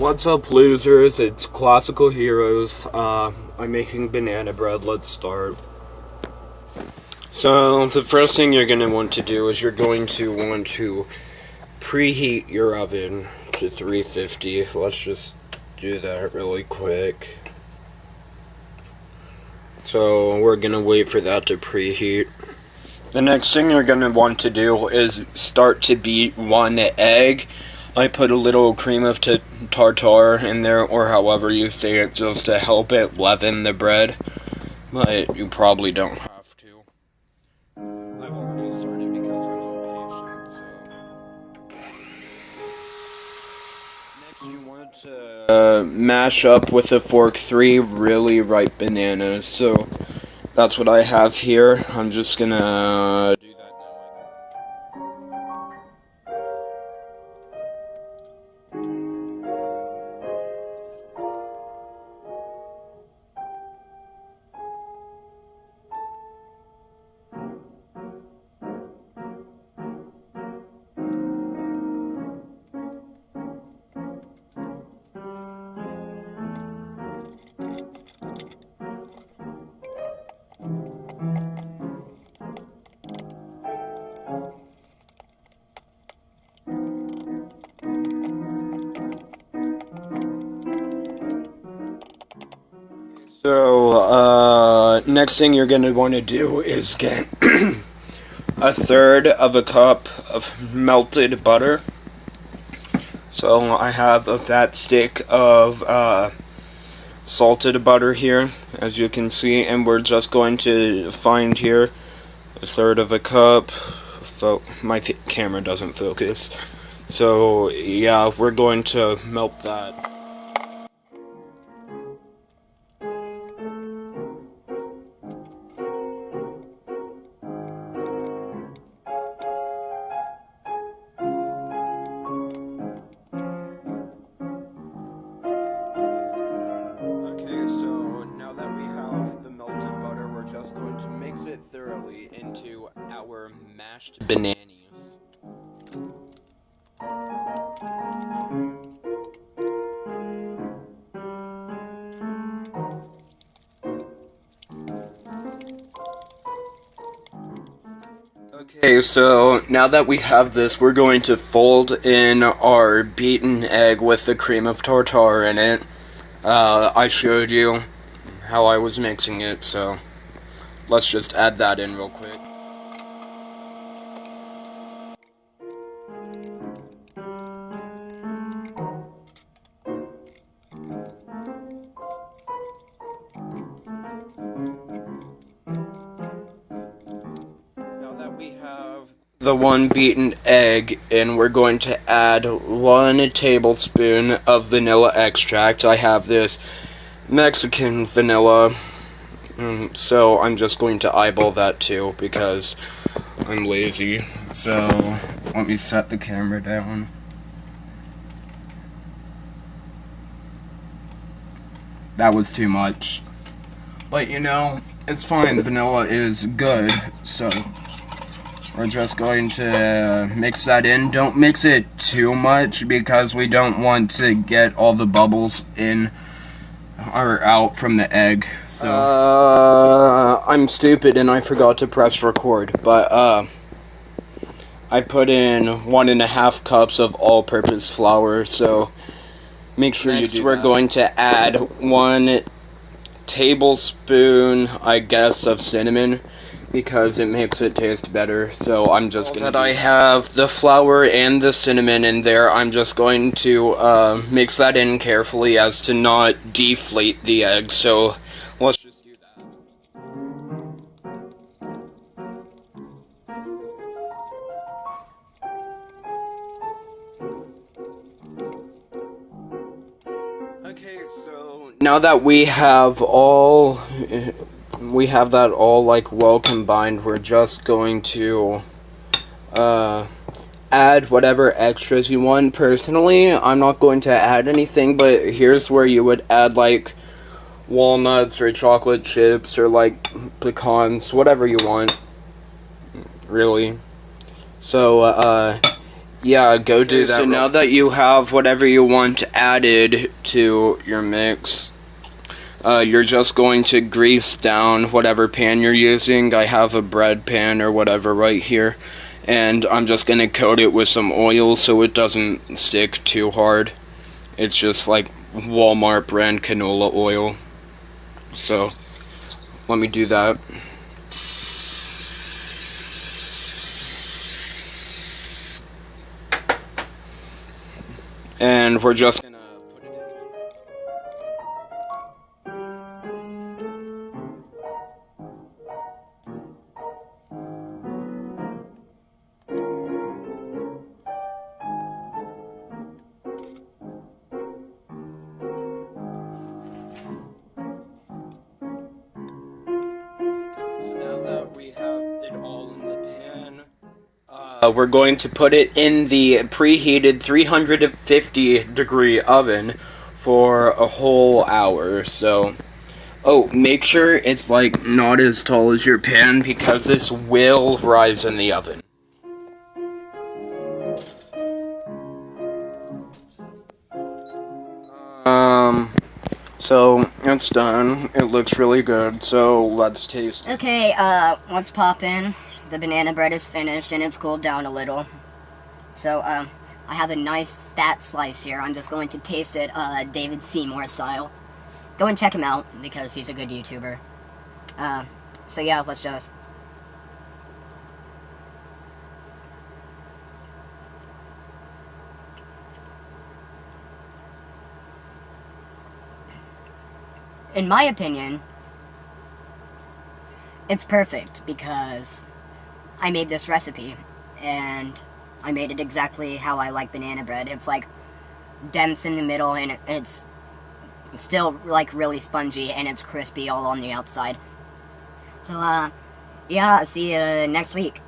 What's up, losers? It's Classical Heroes. I'm making banana bread. Let's start. So, the first thing you're going to want to do is you're going to want to preheat your oven to 350. Let's just do that really quick. So, we're going to wait for that to preheat. The next thing you're going to want to do is start to beat one egg. I put a little cream of tartar in there, or however you say it, just to help it leaven the bread. But you probably don't have to. I've already started because I'm impatient, so. Next you want to mash up with a fork 3 really ripe bananas. So that's what I have here. I'm just gonna do that now. So, next thing you're going to want to do is get a third of a cup of melted butter. So, I have a fat stick of salted butter here, as you can see, and we're just going to find here a third of a cup. My camera doesn't focus. So, yeah, we're going to melt that. Thoroughly into our mashed bananas. Okay, so now that we have this, we're going to fold in our beaten egg with the cream of tartar in it. I showed you how I was mixing it, so let's just add that in real quick. Now that we have the one beaten egg in, we're going to add 1 tablespoon of vanilla extract. I have this Mexican vanilla. So I'm just going to eyeball that too because I'm lazy. So let me set the camera down. That was too much. But you know, it's fine. The vanilla is good. So we're just going to mix that in. Don't mix it too much because we don't want to get all the bubbles in or out from the egg. So I'm stupid and I forgot to press record, but I put in 1.5 cups of all-purpose flour, so make sure you do that. We're going to add 1 tablespoon, I guess, of cinnamon because it makes it taste better. So I'm just gonna. That I have the flour and the cinnamon in there, I'm just going to mix that in carefully as to not deflate the egg. So let's just do that. Okay, so now that we have that all like well combined, we're just going to add whatever extras you want. Personally, I'm not going to add anything, but here's where you would add like walnuts or chocolate chips or like pecans, whatever you want, really. So yeah, go do that. So now that you have whatever you want added to your mix, you're just going to grease down whatever pan you're using. I have a bread pan or whatever right here, and I'm just going to coat it with some oil so it doesn't stick too hard. It's just like Walmart brand canola oil. So let me do that. And we're just gonna put it in. So now that we have it all in the pan, we're going to put it in the preheated 350-degree oven for a whole hour. So, oh, make sure it's like not as tall as your pan because this will rise in the oven. So it's done. It looks really good. So let's taste it. Okay, let's pop in. The banana bread is finished and it's cooled down a little. So, I have a nice fat slice here. I'm just going to taste it, David Seymour style. Go and check him out because he's a good YouTuber. So yeah, let's just... In my opinion, it's perfect because I made this recipe and I made it exactly how I like banana bread. It's like dense in the middle and it's still like really spongy and it's crispy all on the outside. So yeah, I'll see you next week.